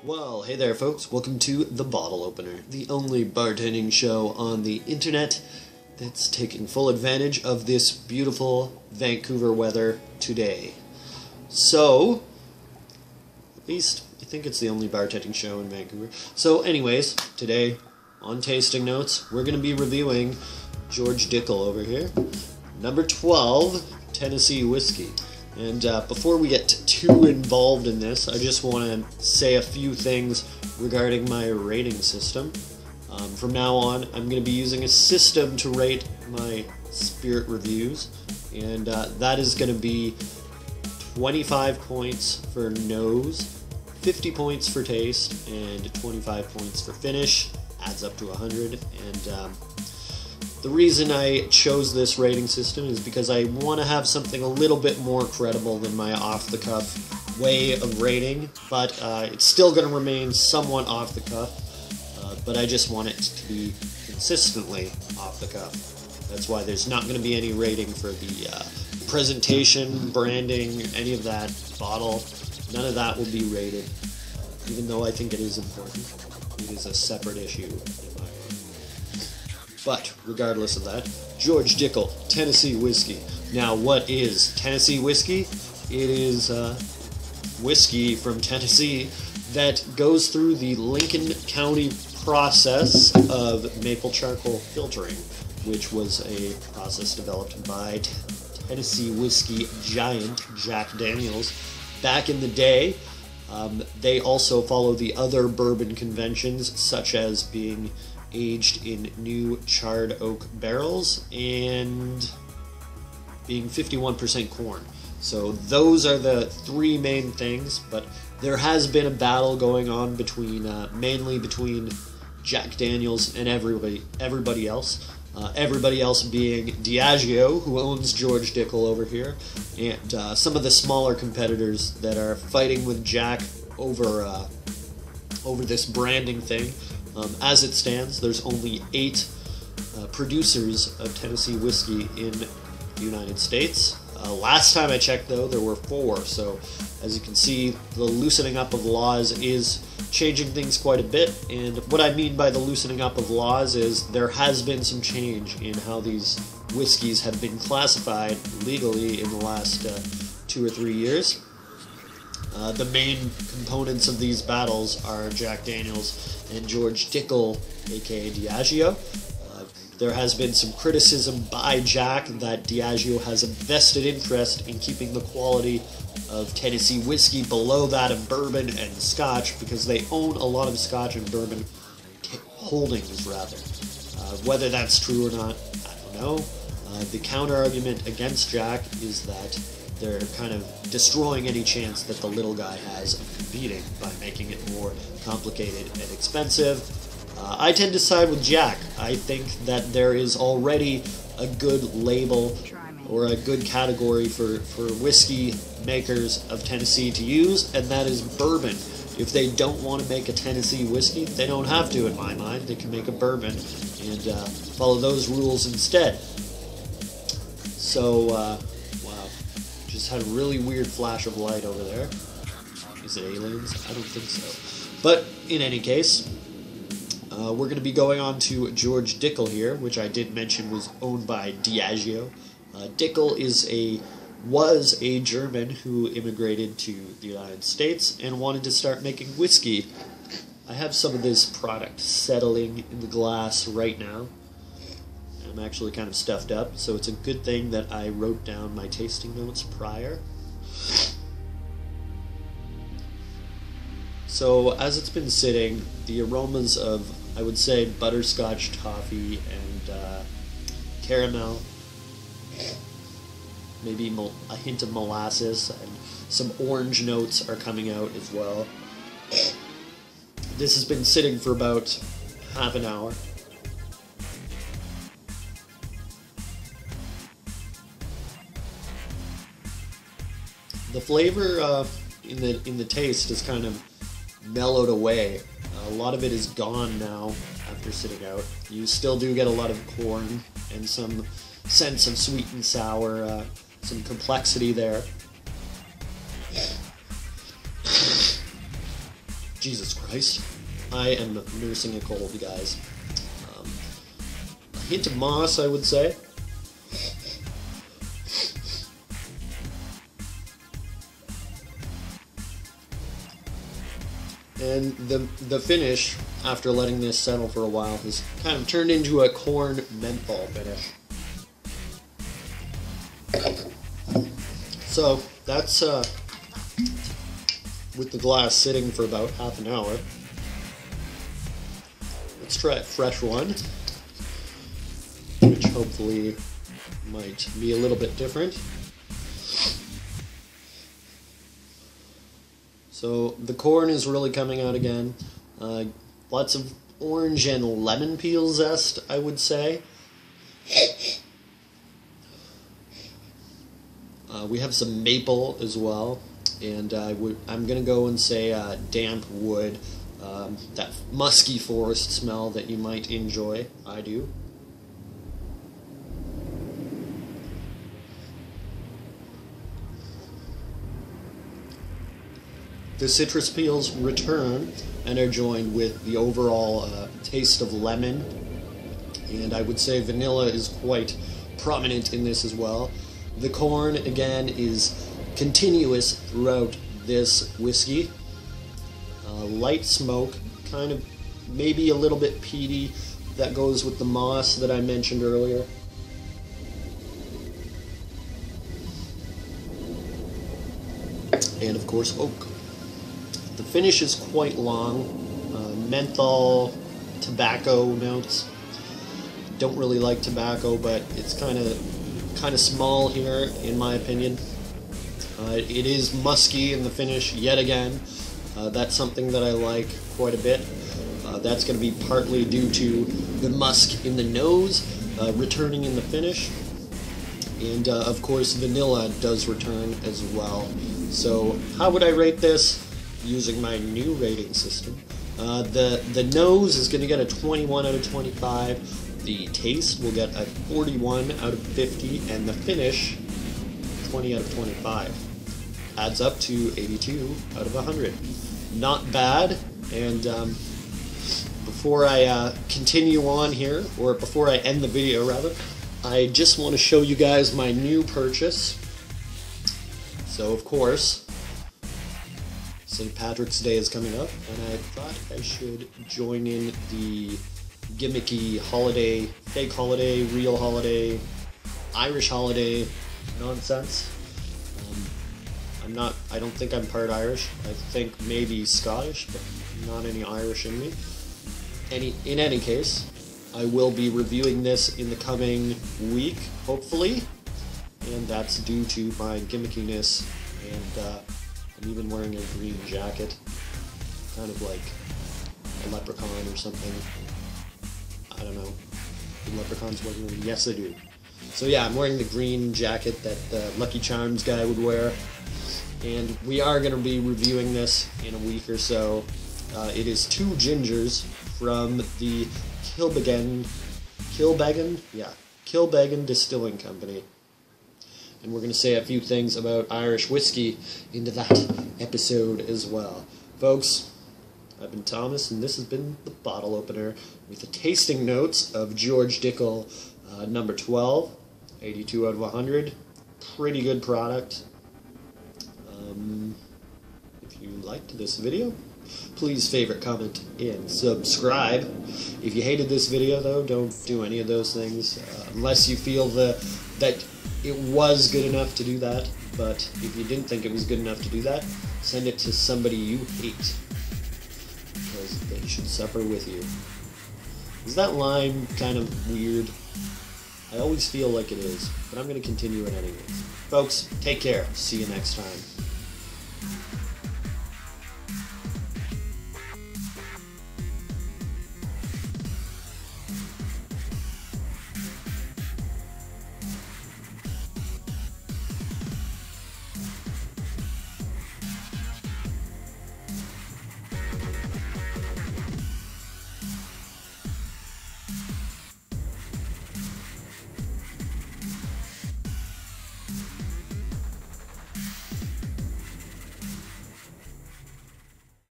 Well, hey there folks, welcome to The Bottle Opener, the only bartending show on the internet that's taking full advantage of this beautiful Vancouver weather today. So, at least I think it's the only bartending show in Vancouver. So anyways, today on Tasting Notes, we're going to be reviewing George Dickel over here, number 12, Tennessee Whiskey. And before we get too involved in this, I just want to say a few things regarding my rating system. From now on, I'm going to be using a system to rate my spirit reviews, and that is going to be 25 points for nose, 50 points for taste, and 25 points for finish. Adds up to 100, and the reason I chose this rating system is because I want to have something a little bit more credible than my off-the-cuff way of rating, but it's still going to remain somewhat off-the-cuff, but I just want it to be consistently off-the-cuff. That's why there's not going to be any rating for the presentation, branding, any of that, bottle. None of that will be rated, even though I think it is important. It is a separate issue in my opinion. But regardless of that, George Dickel, Tennessee Whiskey. Now, what is Tennessee Whiskey? It is whiskey from Tennessee that goes through the Lincoln County process of maple charcoal filtering, which was a process developed by Tennessee whiskey giant Jack Daniels back in the day. They also follow the other bourbon conventions, such as being aged in new charred oak barrels and being 51% corn. So those are the three main things, but there has been a battle going on between, mainly between Jack Daniels and everybody else. Everybody else being Diageo, who owns George Dickel over here, and some of the smaller competitors that are fighting with Jack over this branding thing. As it stands, there's only 8 producers of Tennessee whiskey in the United States. Last time I checked, though, there were 4, so as you can see, the loosening up of laws is changing things quite a bit, and what I mean by the loosening up of laws is there has been some change in how these whiskeys have been classified legally in the last 2 or 3 years. The main components of these battles are Jack Daniels and George Dickel, aka Diageo. There has been some criticism by Jack that Diageo has a vested interest in keeping the quality of Tennessee whiskey below that of bourbon and scotch, because they own a lot of scotch and bourbon holdings, rather. Whether that's true or not, I don't know. The counter-argument against Jack is that they're kind of destroying any chance that the little guy has of competing by making it more complicated and expensive. I tend to side with Jack. I think that there is already a good label or a good category for whiskey makers of Tennessee to use, and that is bourbon. If they don't want to make a Tennessee whiskey, they don't have to, in my mind. They can make a bourbon and follow those rules instead. So, wow. Just had a really weird flash of light over there. Is it aliens? I don't think so. But, in any case, we're going to be going on to George Dickel here, which I did mention was owned by Diageo. Dickel was a German who immigrated to the United States and wanted to start making whiskey. I have some of this product settling in the glass right now. I'm actually kind of stuffed up, so it's a good thing that I wrote down my tasting notes prior. So, as it's been sitting, the aromas of, I would say, butterscotch toffee and caramel, maybe a hint of molasses, and some orange notes are coming out as well. This has been sitting for about half an hour. The flavor in the taste is kind of mellowed away. A lot of it is gone now after sitting out. You still do get a lot of corn and some sense of sweet and sour, some complexity there. Jesus Christ. I am nursing a cold, guys. A hint of moss, I would say. And the finish, after letting this settle for a while, has kind of turned into a corn menthol finish. So, that's with the glass sitting for about half an hour. Let's try a fresh one, which hopefully might be a little bit different. So the corn is really coming out again. Lots of orange and lemon peel zest, I would say. We have some maple as well, and I'm gonna go and say damp wood, that musky forest smell that you might enjoy. I do. The citrus peels return and are joined with the overall taste of lemon, and I would say vanilla is quite prominent in this as well. The corn, again, is continuous throughout this whiskey. Light smoke, kind of maybe a little bit peaty, that goes with the moss that I mentioned earlier. And of course oak. The finish is quite long, menthol, tobacco notes. Don't really like tobacco, but it's kind of small here, in my opinion. It is musky in the finish yet again. That's something that I like quite a bit. That's going to be partly due to the musk in the nose returning in the finish, and of course vanilla does return as well. So how would I rate this? Using my new rating system. The nose is going to get a 21 out of 25, the taste will get a 41 out of 50, and the finish, 20 out of 25. Adds up to 82 out of 100. Not bad, and before I continue on here, or before I end the video rather, I just want to show you guys my new purchase. So of course, St. Patrick's Day is coming up, and I thought I should join in the gimmicky holiday, fake holiday, real holiday, Irish holiday nonsense. I don't think I'm part Irish. I think maybe Scottish, but not any Irish in me. In any case, I will be reviewing this in the coming week, hopefully, and that's due to my gimmickiness, and I'm even wearing a green jacket, kind of like a leprechaun or something. I don't know. Do leprechauns wear green? Yes, I do. So yeah, I'm wearing the green jacket that the Lucky Charms guy would wear, and we are going to be reviewing this in a week or so. It is 2 gingers from the Kilbeggan Distilling Company. And we're going to say a few things about Irish whiskey into that episode as well. Folks, I've been Thomas, and this has been The Bottle Opener with the tasting notes of George Dickel number 12, 82 out of 100. Pretty good product. If you liked this video, please favorite, comment, and subscribe. If you hated this video, though, don't do any of those things, unless you feel that it was good enough to do that. But if you didn't think it was good enough to do that, send it to somebody you hate, because they should suffer with you. Is that line kind of weird? I always feel like it is, but I'm going to continue it anyways. Folks, take care. See you next time.